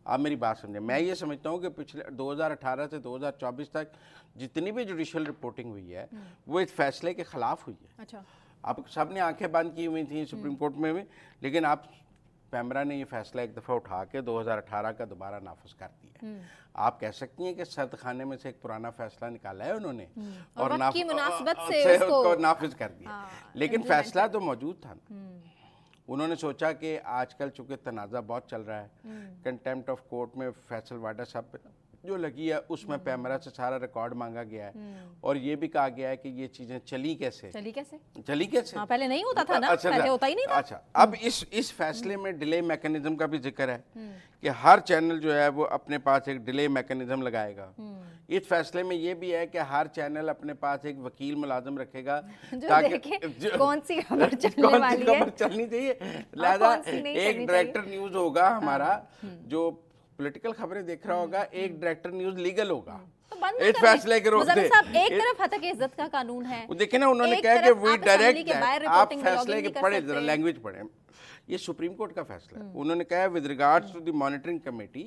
आप मेरी बात समझें, मैं ये समझता हूँ कि पिछले 2018 से 2024 तक जितनी भी जुडिशियल रिपोर्टिंग हुई है वो इस फैसले के खिलाफ हुई है। अच्छा, आप सब ने आंखें बंद की हुई थी सुप्रीम कोर्ट में भी, लेकिन आप पैमरा ने ये फैसला एक दफ़ा उठा के 2018 का दोबारा नाफिज कर दिया। आप कह सकती हैं कि सर्द खाने में से एक पुराना फैसला निकाला है उन्होंने और मुनासिबत से उसको नाफिज कर दिया। लेकिन फैसला तो मौजूद था ना। उन्होंने सोचा कि आजकल चूंकि तनाज़ा बहुत चल रहा है, कंटेम्प्ट ऑफ कोर्ट में फैसल वाडा साहब जो लगी है उसमें पैमरा से सारा रिकॉर्ड मांगा गया है और ये भी कहा गया है कि ये चीजें चली कैसे। हाँ, पहले नहीं होता था ना। अच्छा, पहले होता ही नहीं था। अच्छा, अब इस फैसले में डिले मैकेनिज्म का भी जिक्र है कि हर चैनल जो है वो अपने पास एक डिले मैकेनिज्म लगाएगा। इस फैसले में ये भी है कि हर चैनल अपने पास एक वकील मुलाजिम रखेगा ताकि कौन सी खबर चलनी चाहिए। लिहाजा एक डायरेक्टर न्यूज होगा हमारा जो पॉलिटिकल खबरें देख रहा होगा, एक डायरेक्टर न्यूज लीगल होगा। इस फैसले के रोक दे। एक तरफ हतक इज्जत का कानून है, देखिए ना, उन्होंने कहा कि वी डायरेक्ट, आप फैसले के पढ़े, जरा लैंग्वेज पढ़े, ये सुप्रीम कोर्ट का फैसला है। उन्होंने कहा with regards to the monitoring committee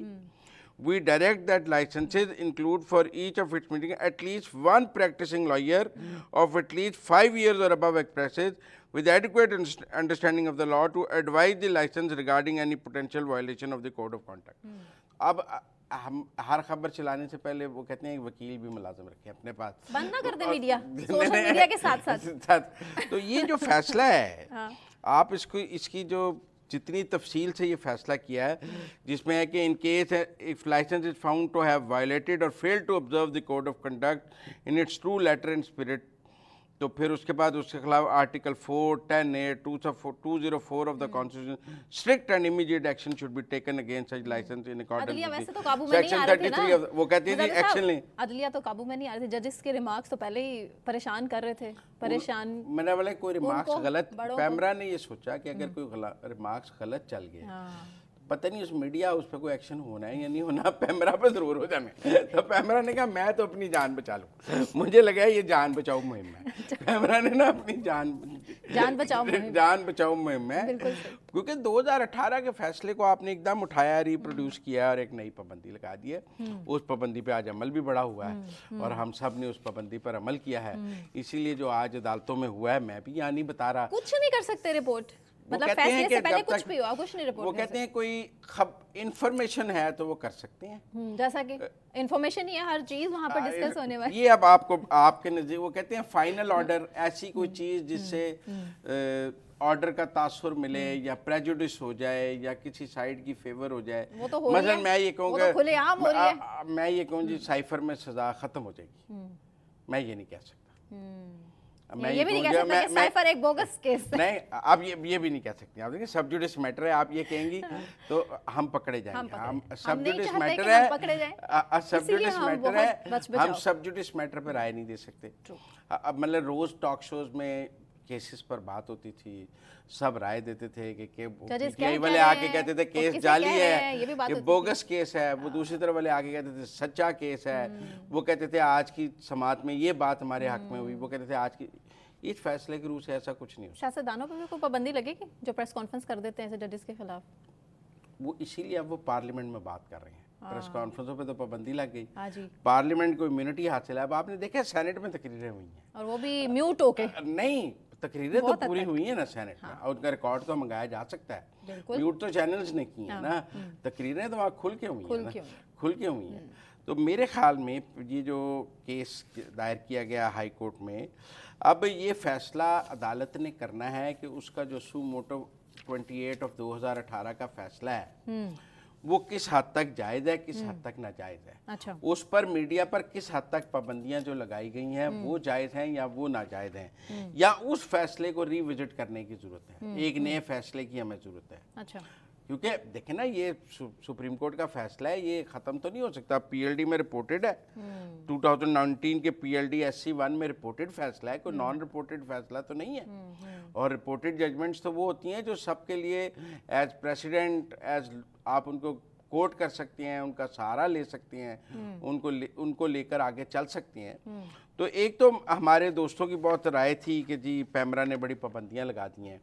we direct that licenses include for each of its meetings at least one practicing lawyer of at least 5 years or above expresses with adequate understanding of the law to advise the license regarding any potential violation of the code of conduct. अब हम हर खबर चलाने से पहले वो कहते हैं वकील भी मुलाजिम रखें अपने पास, बंद ना कर दे मीडिया, सोशल मीडिया के साथ साथ। तो ये जो फैसला है आप इसकी जो जितनी तफसील से ये फैसला किया है, जिसमें है कि in case if licence is found to have violated और fail to observe the code of conduct in its true letter and spirit, तो फिर उसके बाद उसके खिलाफ article 4, 10A, 204 of the constitution strict and immediate action should be taken against such licence in accordance with section 33 of. वो कहती है action लें। अदलिया तो काबू में नहीं आ रही थी, जजेस के रिमार्क्स तो पहले ही परेशान कर रहे थे, परेशान। मैंने बोला कोई रिमार्क्स गलत, पैमरा ने ये सोचा कि अगर कोई रिमार्क्स गलत चल गया, पता नहीं उस मीडिया उस पर कोई एक्शन होना है या नहीं होना, पैमरा पे जरूर हो जाने। तो पैमरा ने कहा मैं तो अपनी जान बचा लूँ। मुझे लगा ये जान बचाओ मुहिम है। पैमरा ने ना अपनी जान बचाओ मुहिम है, क्योंकि 2018 के फैसले को आपने एकदम उठाया, रिप्रोड्यूस किया और एक नई पाबंदी लगा दी है। उस पाबंदी पे आज अमल भी बड़ा हुआ है और हम सब ने उस पाबंदी पर अमल किया है। इसीलिए जो आज अदालतों में हुआ है, मैं भी यहाँ नहीं बता रहा, कुछ नहीं कर सकते रिपोर्ट, मतलब फैसले से पहले कुछ भी हुआ, कुछ नहीं रिपोर्ट। वो कहते हैं कोई इंफॉर्मेशन है तो वो कर सकते हैं, जैसा कि इंफॉर्मेशन ही है हर चीज वहां पर डिस्कस होने वाली। ये अब आपको आपके नजदीक वो कहते हैं फाइनल ऑर्डर, ऐसी कोई चीज जिससे ऑर्डर का तासुर मिले या प्रेजुडिस हो जाए या किसी साइड की फेवर हो जाए। मतलब मैं ये कहूँगा, मैं ये कहूँ जी साइफर में सजा खत्म हो जाएगी, मैं ये नहीं कह सकता। अब ये भी नहीं कह सकता कि साइफर एक बोगस केस है। नहीं, आप ये भी नहीं कह सकते। आप देखिए सब जुडिस मैटर है, आप ये कहेंगी तो हम पकड़े जाएंगे। हम सब जुडिस मैटर है, सब जुडिस मैटर है, हम सब जुडिस मैटर पर राय नहीं दे सकते। अब मतलब रोज टॉक शोज में केसेस पर बात होती थी, सब राय देते थे कि पीटीआई वाले आके कहते थे केस जाली है, ये बोगस केस है, वो दूसरी तरफ वाले आके कहते थे सच्चा केस है, वो कहते थे आज की समाअत में ये बात हमारे हक में हुई, वो कहते थे आज की। इस फैसले के रूप से ऐसा कुछ नहीं हो। सियासतदानों पर भी कोई पाबंदी लगेगी जो प्रेस कॉन्फ्रेंस कर देते हैं ऐसे जजेस के खिलाफ? वो इसीलिए अब वो पार्लियामेंट में बात कर रहे हैं। प्रेस कॉन्फ्रेंसों पे तो पाबंदी लग गई, पार्लियामेंट को इम्यूनिटी हासिल है। अब आपने देखा सेनेट में तकरीरें हुई हैं, और वो भी म्यूट होके। नहीं, तकरीरें तो पूरी हुई है ना सेनेट में, और उनका रिकॉर्ड तो मंगाया जा सकता है। म्यूट तो चैनल्स ने की है ना, तकरीरें तो वहाँ खुल के हुई हैं। तो मेरे ख्याल में ये जो केस दायर किया गया हाई कोर्ट में, अब ये फैसला अदालत ने करना है कि उसका जो सू मोटो 28/2018 का फैसला है वो किस हद तक जायज़ है, किस हद तक नाजायज़ है। अच्छा। उस पर मीडिया पर किस हद तक पाबंदियां जो लगाई गई हैं वो जायज़ हैं या वो नाजायज़ हैं, या उस फैसले को रिविजिट करने की ज़रूरत है, एक नए फैसले की हमें ज़रूरत है। अच्छा। क्योंकि देखें ना, ये सुप्रीम कोर्ट का फैसला है, ये ख़त्म तो नहीं हो सकता। पीएलडी में रिपोर्टेड है, 2019 के पीएलडी SC1 में रिपोर्टेड फैसला है, कोई नॉन रिपोर्टेड फैसला तो नहीं है। और रिपोर्टेड जजमेंट्स तो वो होती हैं जो सबके लिए एज प्रेसिडेंट एज आप उनको कोर्ट कर सकती हैं, उनका सहारा ले सकती हैं, उनको लेकर आगे चल सकती हैं। तो एक तो हमारे दोस्तों की बहुत राय थी कि जी पैमरा ने बड़ी पाबंदियाँ लगा दी हैं,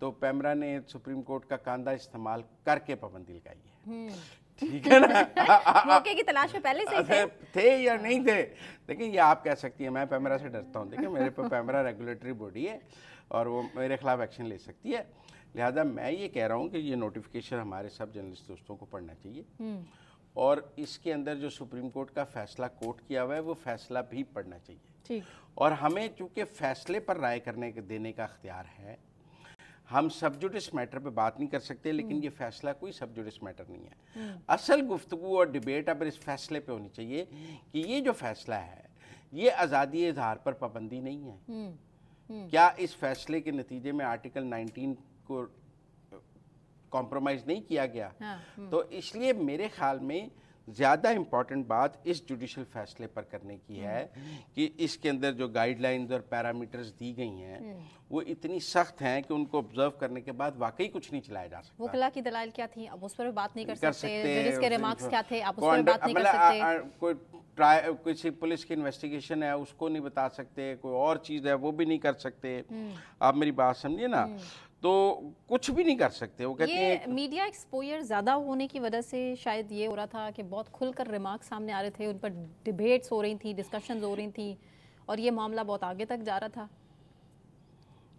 तो पैमरा ने सुप्रीम कोर्ट का कांधा इस्तेमाल करके पाबंदी लगाई है। ठीक है ना, मौके की तलाश में पहले से थे या नहीं थे। देखिए ये आप कह सकती हैं, मैं पैमरा से डरता हूँ। देखिए मेरे पर पैमरा रेगुलेटरी बॉडी है और वो मेरे खिलाफ एक्शन ले सकती है, लिहाजा मैं ये कह रहा हूँ कि ये नोटिफिकेशन हमारे सब जर्नलिस्ट दोस्तों को पढ़ना चाहिए, और इसके अंदर जो सुप्रीम कोर्ट का फैसला कोर्ट किया हुआ है वो फैसला भी पढ़ना चाहिए। ठीक। और हमें चूँकि फैसले पर राय देने का अख्तियार है, हम सब जुडिस मैटर पे बात नहीं कर सकते, लेकिन ये फैसला कोई सब जुडिस मैटर नहीं है। असल गुफ्तगू और डिबेट अब इस फैसले पे होनी चाहिए कि ये जो फैसला है ये आज़ादी इजहार पर पाबंदी नहीं है। क्या इस फैसले के नतीजे में आर्टिकल 19 को कॉम्प्रोमाइज़ नहीं किया गया? तो इसलिए मेरे ख्याल में ज़्यादा इम्पॉर्टेंट बात इस जुडिशल फैसले पर करने की है कि इसके अंदर जो गाइडलाइंस और पैरामीटर्स दी गई हैं वो इतनी सख्त हैं कि उनको ऑब्जर्व करने के बाद वाकई कुछ नहीं चलाया जा सकता। वकला की दलाल क्या थी, अब उस पर भी बात नहीं कर सकते। जजेस के रिमार्क्स क्या थे, आप उस पर बात नहीं कर सकते। किसी पुलिस की इन्वेस्टिगेशन है उसको नहीं बता सकते, कोई और चीज़ है वो भी नहीं कर सकते। आप मेरी बात समझिए ना, तो कुछ भी नहीं कर सकते। वो कहते हैं मीडिया एक्सपोजर ज़्यादा होने की वजह से शायद ये हो रहा था कि बहुत खुलकर रिमार्क्स सामने आ रहे थे, उन पर डिबेट्स हो रही थी, डिस्कशंस हो रही थी, और ये मामला बहुत आगे तक जा रहा था।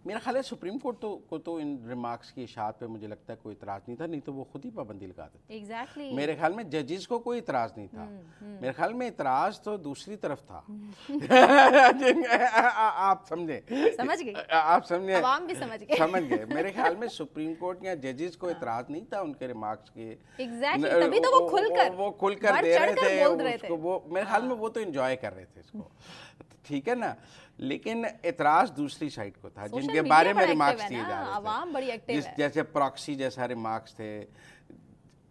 मेरा ख्याल है सुप्रीम कोर्ट को तो इन रिमार्क्स की इशाअत पे मुझे लगता है कोई इतराज़ नहीं था, नहीं तो वो खुद ही पाबंदी लगा देते। एग्जैक्टली। मेरे ख्याल में जजेस को कोई इतराज़ नहीं था। मेरे ख्याल में इतराज़ तो दूसरी तरफ था। आप समझे? समझ गए? आप समझे? आवाम भी समझ गए। समझ गए। मेरे ख्याल में सुप्रीम कोर्ट या जजेस को इतराज़ नहीं था उनके रिमार्क्स के। एग्जैक्टली, तभी तो वो खुलकर दे रहे थे। वो मेरे ख्याल में वो तो एंजॉय कर रहे थे इसको, ठीक है ना। लेकिन एतराज़ दूसरी साइड को था जिनके बारे में रिमार्क्स दिए जा रहे थे, जैसे प्रॉक्सी जैसा रिमार्क्स थे।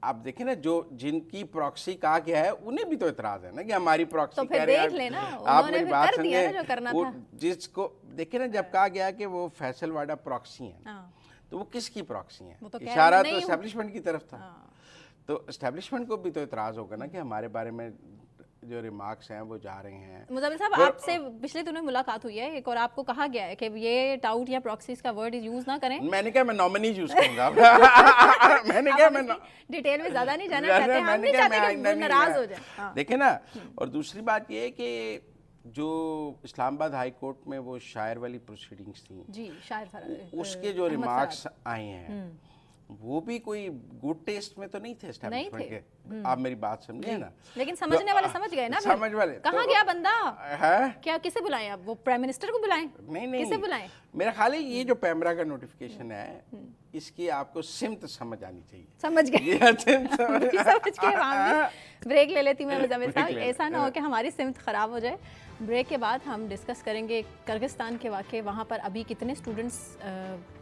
आप देखें ना, जो जिनकी प्रॉक्सी कहा गया है उन्हें भी तो एतराज़ है ना कि हमारी प्रॉक्सी तो कह रहे हैं। आप मेरी बात समझे, जिसको देखे ना, जब कहा गया कि वो फैसलवाड़ा प्रॉक्सी है, तो वो किसकी प्रॉक्सी है? इशारा तो एस्टेब्लिशमेंट की तरफ था। तो एस्टेब्लिशमेंट को भी तो एतराज़ होगा ना कि हमारे बारे में जो रिमार्क्स हैं वो जा रहे हैं। मुज़म्मिल साहब, आपसे पिछले दिनों मुलाकात हुई है एक, और आपको कहा गया है कि ये टाउट या प्रॉक्सीज का वर्ड यूज ना करें। मैंने कहा मैं नॉमिनी यूज करूंगा। मैंने कहा मैं डिटेल में ज्यादा नहीं जाना चाहते, हम नहीं चाहते कि नाराज हो जाए। देखे ना, और दूसरी बात ये है कि जो इस्लामाबाद हाई कोर्ट में वो शायर वाली प्रोसीडिंग्स थी जी, शायर उसके जो रिमार्क्स आए हैं वो भी कोई गुड टेस्ट में तो नहीं थे एस्टैब्लिशमेंट के। आप मेरी बात समझे ना। लेकिन समझने वाले समझ गए ना। समझ वाले कहाँ गया बंदा है? क्या किसे बुलाएं? अब वो प्राइम मिनिस्टर को बुलाएं? नहीं, किसे बुलाएं? मेरा ख्याल है ये जो पैमरा का नोटिफिकेशन है इसकी आपको सिमत समझ आनी चाहिए। समझ गए। بریک لے لیتی میں مزمل صاحب, ایسا نہ ہو کہ ہماری سمت خراب ہو جائے. بریک کے بعد ہم ڈسکس کریں گے کرغزستان کے واقعے, وہاں پر ابھی کتنے اسٹوڈنٹس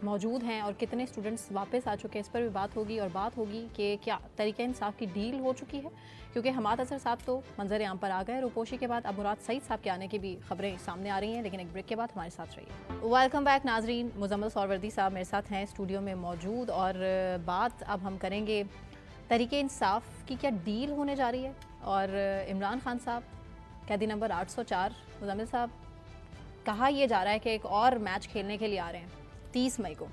موجود ہیں اور کتنے اسٹوڈنٹس واپس آ چکے ہیں, اس پر بھی بات ہوگی. اور بات ہوگی کہ کیا تحریک انصاف کی ڈیل ہو چکی ہے, کیونکہ حماد اظہر صاحب تو منظر عام پر آ گئے. روپوشی کے بعد اب مراد سعید صاحب کے آنے کی بھی خبریں سامنے آ رہی ہیں, لیکن ایک بریک کے بعد ہمارے ساتھ رہیے. ویلکم بیک ناظرین, مزمل سہروردی صاحب میرے ساتھ ہیں اسٹوڈیو میں موجود, اور بات اب ہم کریں گے تحریک انصاف کی کیا ڈیل ہونے جا رہی ہے. اور عمران خان صاحب قیدی نمبر 804, مزمل صاحب کہا یہ جا رہا ہے کہ ایک اور میچ کھیلنے کے لیے آ رہے ہیں 30 مئی کو.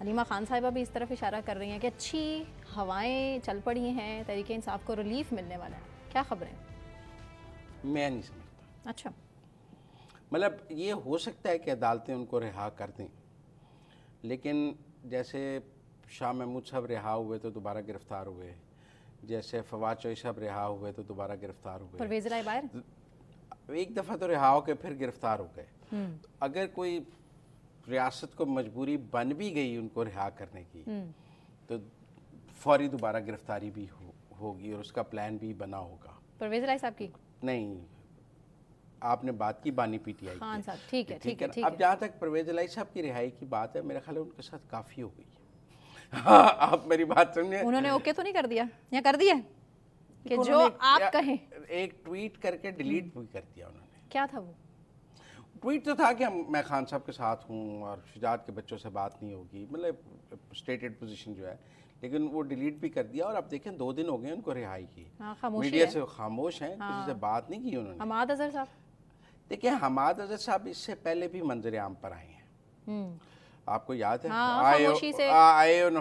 علیمہ خان صاحبہ بھی اس طرف اشارہ کر رہی ہیں کہ اچھی ہوائیں چل پڑی ہیں, تحریک انصاف کو ریلیف ملنے والا ہے. کیا خبریں؟ میں نہیں سمجھتا. اچھا, مطلب یہ ہو سکتا ہے کہ عدالتیں ان کو رہا کر دیں, لیکن جیسے شاہ محمود صاحب رہا ہوئے تو دوبارہ گرفتار ہوئے, جیسے فواد چوہدری صاحب رہا ہوئے تو دوبارہ گرفتار ہوئے, پرویز رائے باہر ایک دفعہ تو رہا ہو کے پھر گرفتار ہو گئے. اگر کوئی ریاست کو مجبوری بن بھی گئی ان کو رہا کرنے کی تو فوری دوبارہ گرفتاری بھی ہوگی اور اس کا پلان بھی بنا ہوگا. پرویز رائے صاحب کی نہیں, آپ نے بات کی بانی پی ٹی آئی خان صاحب, ٹھیک ہے ٹھیک ہے. اب جہاں تک پرویز رائے صاحب کی رہائی کی بات ہے, میرا خیال ہے ان کے ساتھ کافی ہو گئی ہے. آپ میری بات سنیے, انہوں نے اوکے تو نہیں کر دیا یا کر دیا کہ جو آپ کہیں؟ ایک ٹویٹ کر کے ڈیلیٹ بھی کر دیا انہوں نے. کیا تھا وہ ٹویٹ؟ تو تھا کہ میں خان صاحب کے ساتھ ہوں اور شجاعت کے بچوں سے بات نہیں ہوگی, مطلب اسٹیٹڈ پوزیشن جو ہے, لیکن وہ ڈیلیٹ بھی کر دیا. اور اب دیکھیں 2 دن ہو گئے ان کو رہائی کی, میڈیا سے خاموش ہیں, کسی سے بات نہیں کی انہوں نے. حماد اظہر صاحب, دیکھیں حماد اظہر صاحب اس سے پہلے بھی منظر عام پر آئے ہیں, آپ کو یاد ہے؟ خاموشی سے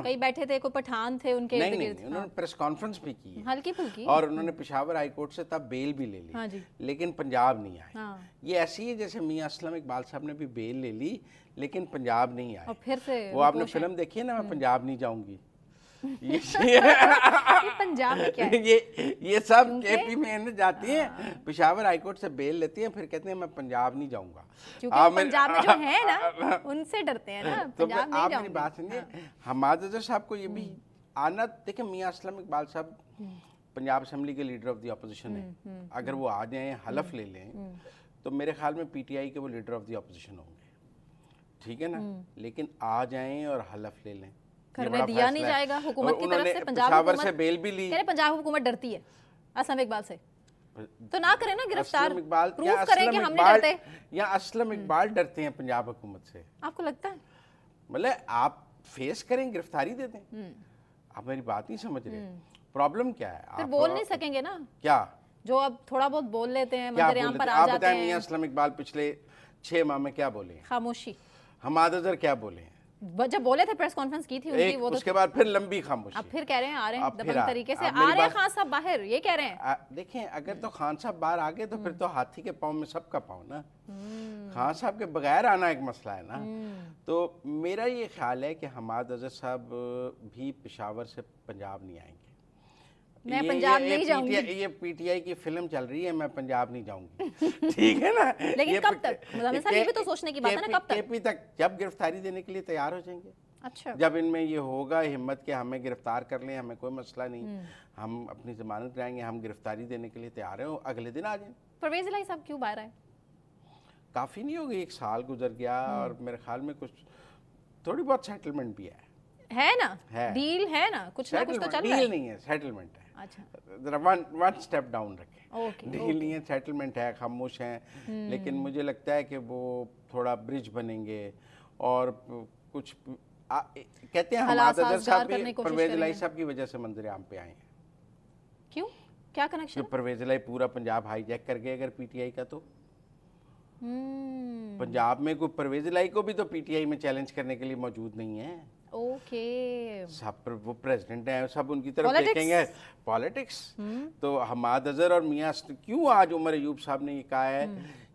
کئی بیٹھے تھے, کوئی پٹھان تھے ان کے ارد گرد, انہوں نے پریس کانفرنس بھی کی ہلکی پھلکی, اور انہوں نے پشاور ہائی کورٹ سے تب بیل بھی لے لی, لیکن پنجاب نہیں آئے. یہ ایسی ہے جیسے میاں اسلم اقبال صاحب نے بھی بیل لے لی لیکن پنجاب نہیں آئے. پھر سے وہ آپ نے فلم دیکھی ہے نا, میں پنجاب نہیں جاؤں گی, پنجاب میں کیا یہ سب کے پی میں جاتی ہیں, پشاور ہائی کورٹ سے بیل لیتی ہیں, پھر کہتے ہیں میں پنجاب نہیں جاؤں گا, کیونکہ پنجاب میں جو ہیں نا ان سے ڈرتے ہیں نا, پنجاب نہیں آپ جاؤں میری گی. بات سنیے, حماد اظہر صاحب کو یہ بھی آنا, دیکھیں میاں اسلم اقبال صاحب پنجاب اسمبلی کے لیڈر آف دی اپوزیشن ہیں, اگر وہ آ جائیں حلف لے لیں تو میرے خیال میں پی ٹی آئی کے وہ لیڈر آف دی اپوزیشن ہوں گے, ٹھیک ہے نا, لیکن آ جائیں اور حلف لے لیں, کرنے دیا نہیں جائے گا حکومت کی طرف سے. پشاور سے بیل بھی لی, پنجاب حکومت ڈرتی ہے اسلم اقبال سے, تو نہ کریں نا گرفتار, پروف کریں کہ ہم نہیں ڈرتے. یا اسلم اقبال ڈرتے ہیں پنجاب حکومت سے؟ آپ کو لگتا ہے؟ مطلب آپ فیس کریں, گرفتاری دے دیں. آپ میری بات نہیں سمجھ رہے, پرابلم کیا ہے؟ پھر بول نہیں سکیں گے نا, کیا جو اب تھوڑا بہت بول لیتے ہیں, منظر عام پر آ آپ جاتے بتائیں, ہیں. میاں اسلم اقبال پچھلے 6 ماہ میں کیا بولے ہیں؟ خاموشی. حماد اظہر کیا بولے ہیں؟ جب بولے تھے پریس کانفرنس کی تھی ان کی, وہ اس کے بعد پھر لمبی خاموشی. اب پھر کہہ رہے ہیں آ رہے ہیں دبنگ طریقے سے, آپ میری آ رہے ہیں خان صاحب باہر, یہ کہہ رہے ہیں. دیکھیں اگر تو خان صاحب باہر آ گئے تو پھر تو ہاتھی کے پاؤں میں سب کا پاؤں نا, خان صاحب کے بغیر آنا ایک مسئلہ ہے نا. تو میرا یہ خیال ہے کہ حماد اظہر صاحب بھی پشاور سے پنجاب نہیں آئیں گے. میں پنجاب نہیں جاؤں گی, یہ پی ٹی آئی کی فلم چل رہی ہے, میں پنجاب نہیں جاؤں گی, ٹھیک ہے نا. لیکن کب تک؟ مزمل صاحب یہ بھی تو سوچنے کی بات ہے نا, کب تک؟ کے پی تک, جب گرفتاری دینے کے لیے تیار ہو جائیں گے. اچھا, جب ان میں یہ ہوگا ہمت کہ ہمیں گرفتار کر لیں, ہمیں کوئی مسئلہ نہیں, ہم اپنی ضمانت کرائیں گے, ہم گرفتاری دینے کے لیے تیار ہیں, اگلے دن آ جائیں. پرویز الہی صاحب کیوں باہر آئے؟ کافی نہیں ہوگی, 1 سال گزر گیا, اور میرے خیال میں کچھ تھوڑی بہت سیٹلمنٹ بھی ہے نا, ڈیل ہے نا, کچھ نہ کچھ تو چل رہا ہے. ڈیل نہیں ہے, سیٹلمنٹ ہے. اچھا, ذرا ون سٹیپ ڈاؤن رکھیں. ڈیل نہیں ہے, سیٹلمنٹ ہے, خاموش ہیں, لیکن مجھے لگتا ہے کہ وہ تھوڑا برج بنیں گے. اور کچھ کہتے ہیں حماد اظہر صاحب بھی پرویز الہی صاحب کی وجہ سے منظر عام پہ آئے ہیں. کیوں, کیا کنیکشن؟ پرویز الہی پورا پنجاب ہائی جیک کر گئے اگر پی ٹی آئی کا, تو پنجاب میں کوئی پرویز الہی کو بھی تو پی ٹی آئی میں چیلنج کرنے کے لیے موجود نہیں ہے. اوکے, سب وہ پریزیڈنٹ ہیں, سب ان کی طرف دیکھیں گے. پالیٹکس. تو حماد اظہر اور میاں, کیوں آج عمر ایوب صاحب نے یہ کہا ہے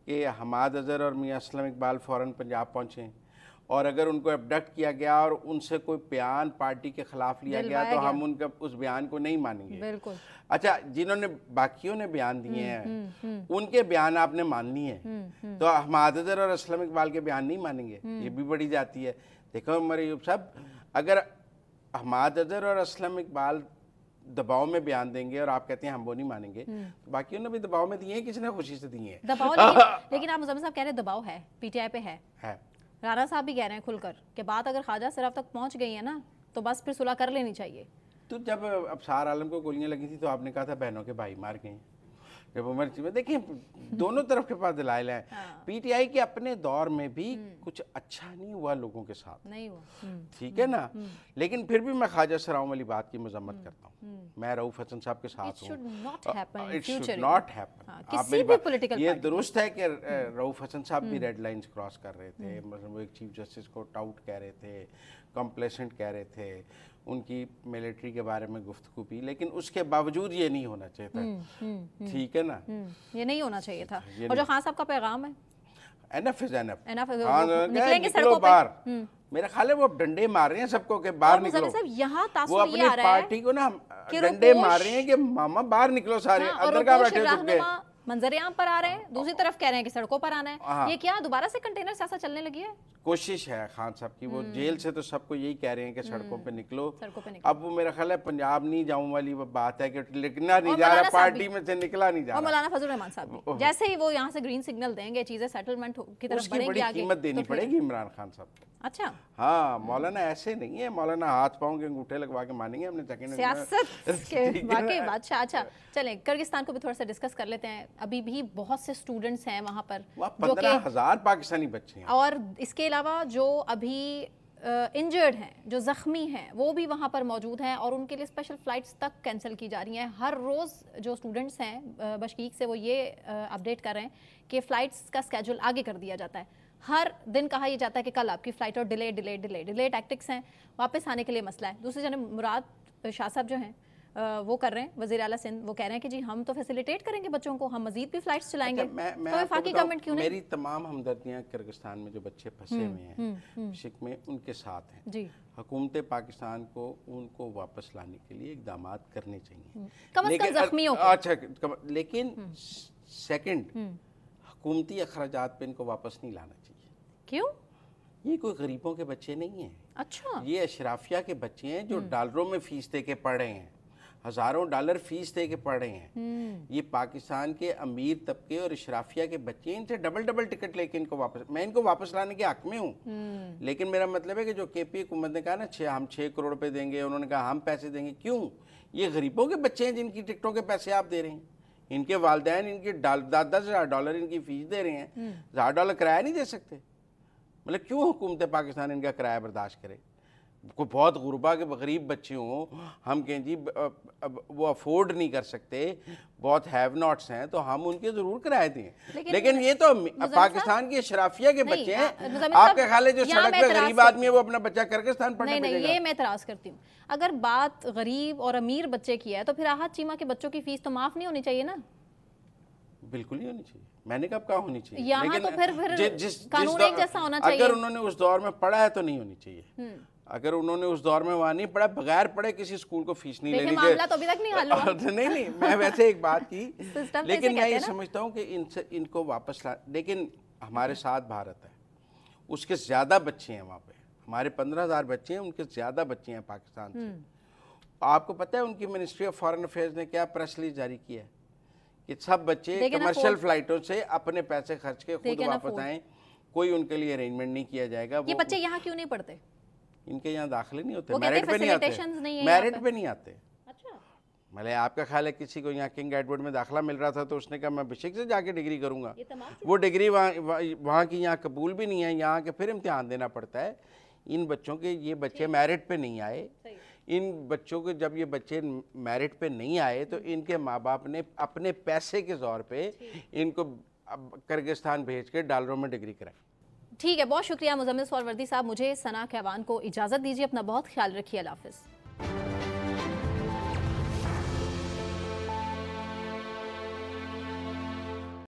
کہ حماد اظہر اور میاں اسلم اقبال فوراً پنجاب پہنچیں, اور اگر ان کو ابڈکٹ کیا گیا اور ان سے کوئی بیان پارٹی کے خلاف لیا گیا تو ہم ان کا اس بیان کو نہیں مانیں گے. بالکل. اچھا, جنہوں نے باقیوں نے بیان دیے ہیں ان کے بیان آپ نے ماننی ہے, تو حماد اظہر اور اسلم اقبال کے بیان نہیں مانیں گے, یہ بھی بڑی جاتی ہے. دیکھو عمر ایوب صاحب, اگر حماد اظہر اور اسلم اقبال दबाव में बयान देंगे और आप कहते हैं हम वो नहीं मानेंगे, तो बाकियों ने भी दबाव में दिए हैं, किसी ने खुशी से दिए हैं दबाव। लेकिन आप मुजम्मिल साहब कह रहे हैं दबाव है, पीटीआई पे है। राना साहब भी कह रहे हैं खुलकर कि बात अगर ख्वाजा सिराफ तक पहुंच गई है ना तो बस फिर सुलह कर लेनी चाहिए। तो जब अबसार आलम को गोलियां लगी थी तो आपने कहा था बहनों के भाई मार गए। जब उमर में देखिए दोनों तरफ के पास दलाइल हैं। पीटीआई के अपने दौर में भी कुछ अच्छा नहीं हुआ लोगों के साथ, नहीं हुआ, ठीक है ना, लेकिन फिर भी मैं ख्वाजा सिराफ वाली बात की मजम्मत करता हूँ। मैं रऊफ हसन साहब के साथ हूँ। It should not happen. ये दुरुस्त है कि रऊफ हसन साहब भी रेड लाइंस क्रॉस कर रहे थे, मतलब वो एक चीफ जस्टिस को टाउट कह रहे थे, कंप्लेसेंट कह रहे थे, उनकी मिलिट्री के बारे में गुफ्तगू भी, लेकिन उसके बावजूद ये नहीं होना चाहिए था, ठीक है ना, ये नहीं होना चाहिए था। और जो खान साहब का पैगाम है एनफ इज एनफ, निकलेंगे सड़कों पर, मेरा ख्याल है वो डंडे मार रहे हैं सबको कि बाहर निकलो। यहाँ वो अपनी पार्टी को ना डंडे मार रहे हैं कि मामा बाहर निकलो सारे, अंदर का बैठे हो मंजर-ए-आम पर आ रहे हैं, दूसरी तरफ कह रहे हैं कि सड़कों पर आना है। ये क्या दोबारा से कंटेनर सियासत चलने लगी है? कोशिश है खान साहब की, वो जेल से तो सबको यही कह रहे हैं कि सड़कों पे निकलो। अब वो मेरा ख्याल है पंजाब नहीं जाऊं वाली वो बात है कि लिखना नहीं जा रहा, पार्टी में से निकला नहीं जा रहा। मौलाना फजल रहमान साहब जैसे ही वो यहाँ से ग्रीन सिग्नल देंगे, चीजें सेटलमेंट की तरफ बढ़ेंगी, आगे कीमत देनी पड़ेगी इमरान खान साहब को। अच्छा हाँ, मौलाना ऐसे नहीं है, मौलाना हाथ पाँव के अंगूठे लगवा के मानेंगे हमने सेकंड सियासत के वाकई बादशाह। अच्छा चलें किर्गिस्तान को भी थोड़ा सा डिस्कस कर लेते हैं। अभी भी बहुत से स्टूडेंट्स हैं वहाँ पर, 15,000 पाकिस्तानी बच्चे हैं, और इसके अलावा जो अभी इंजर्ड हैं, जो ज़ख्मी हैं, वो भी वहाँ पर मौजूद हैं और उनके लिए स्पेशल फ़्लाइट्स तक कैंसिल की जा रही हैं। हर रोज़ जो स्टूडेंट्स हैं बशकीक से वो ये अपडेट कर रहे हैं कि फ़्लाइट्स का स्केड्यूल आगे कर दिया जाता है। हर दिन कहा यह जाता है कि कल आपकी फ़्लाइट, और डिले टैक्टिक्स हैं, वापस आने के लिए मसला है। दूसरी जगह मुराद शाह साहब जो हैं वो कर रहे हैं, वज़ीर आला सिंध, वो कह रहे हैं कि जी हम तो फैसिलिटेट करेंगे बच्चों को, हम मज़ीद भी फ़्लाइट्स चलाएंगे। तो वफाकी गवर्नमेंट क्यों नहीं? मेरी तमाम हमदर्दियाँ किर्गिस्तान में जो बच्चे फंसे हुए हैं शिक में, उनके साथ हैं जी। हुकूमत पाकिस्तान को उनको वापस लाने के लिए इक़दाम करने चाहिए, कम से कम ज़ख्मियों को। अच्छा, लेकिन सेकंड हुकूमती अखराजात पे इनको वापस नहीं लाना चाहिए। क्यों? ये कोई गरीबों के बच्चे नहीं हैं। अच्छा, ये अशराफिया के बच्चे हैं जो डॉलरों में फीस दे के पढ़ रहे हैं, हज़ारों डॉलर फीस दे के पढ़ रहे हैं। ये पाकिस्तान के अमीर तबके और अशराफिया के बच्चे हैं, इनसे डबल टिकट लेके इनको वापस, मैं इनको वापस लाने के हक में हूँ, लेकिन मेरा मतलब है कि जो केपी हुकूमत ने कहा ना हम 6 करोड़ रुपए देंगे, उन्होंने कहा हम पैसे देंगे, क्यों? ये गरीबों के बच्चे हैं जिनकी टिकटों के पैसे आप दे रहे हैं, इनके वालिदैन इनके $10,000 इनकी फीस दे रहे हैं, $1,000 किराया नहीं दे सकते। मतलब क्यों हुकूमत पाकिस्तान इनका किराया बर्दाश्त करे? कोई बहुत गुरबा के गरीब बच्चे हों, हम कहें जी वो अफोर्ड नहीं कर सकते, बहुत हैव नॉट्स हैं, तो हम उनके ज़रूर किराए दें, लेकिन ये तो पाकिस्तान की शराफिया के बच्चे हैं। आपके ख्याल है जो सड़क पे गरीब आदमी है वो अपना बच्चा किर्गिस्तान पढ़ने भेजेगा? नहीं, ये मैं एतराज़ करती हूँ। अगर बात गरीब और अमीर बच्चे की है तो फिर आहत चीमा के बच्चों की फीस तो माफ़ नहीं होनी चाहिए ना? बिल्कुल ही होनी चाहिए, मैंने कब कहा होनी चाहिए, यहाँ तो फिर कानून एक जैसा होना चाहिए। अगर उन्होंने उस दौर में पढ़ा है तो नहीं होनी चाहिए, अगर उन्होंने उस दौर में वहाँ नहीं पढ़ा, बगैर पढ़े किसी स्कूल को फीस नहीं लेनी चाहिए। तो अभी तक नहीं हल हुआ। नहीं, मैं वैसे एक बात की, लेकिन मैं ये समझता हूँ कि इनको वापस ला, लेकिन हमारे साथ भारत है, उसके ज़्यादा बच्चे हैं वहाँ पे, हमारे 15,000 बच्चे हैं, उनके ज़्यादा बच्चे हैं पाकिस्तान से। आपको पता है उनकी मिनिस्ट्री ऑफ फॉरेन अफेयर्स ने क्या प्रेस रिलीज जारी किया है कि सब बच्चे कमर्शियल फ्लाइटों से अपने पैसे खर्च के खुद वापस आएँ, कोई उनके लिए अरेंजमेंट नहीं किया जाएगा। ये बच्चे यहाँ क्यों नहीं पढ़ते? इनके यहाँ दाखिले नहीं होते, मेरिट पे नहीं आते, मेरिट पे नहीं आते। अच्छा, मतलब आपका ख्याल है किसी को यहाँ किंग एडवर्ड में दाखिला मिल रहा था तो उसने कहा मैं बिशक से जाके डिग्री करूँगा, वो डिग्री वहाँ की यहाँ कबूल भी नहीं है, यहाँ के फिर इम्तिहान देना पड़ता है। इन बच्चों के ये बच्चे मेरिट पे नहीं आए, इन बच्चों के जब ये बच्चे मेरिट पे नहीं आए तो इनके माँ बाप ने अपने पैसे के ज़ोर पे इनको किर्गिस्तान भेज के डॉलरों में डिग्री कराई। ठीक है, बहुत शुक्रिया मुजम्मिल सोहरवर्दी साहब। मुझे सना कहवान को इजाज़त दीजिए, अपना बहुत ख्याल रखिए, अल्लाह हाफ़िज़।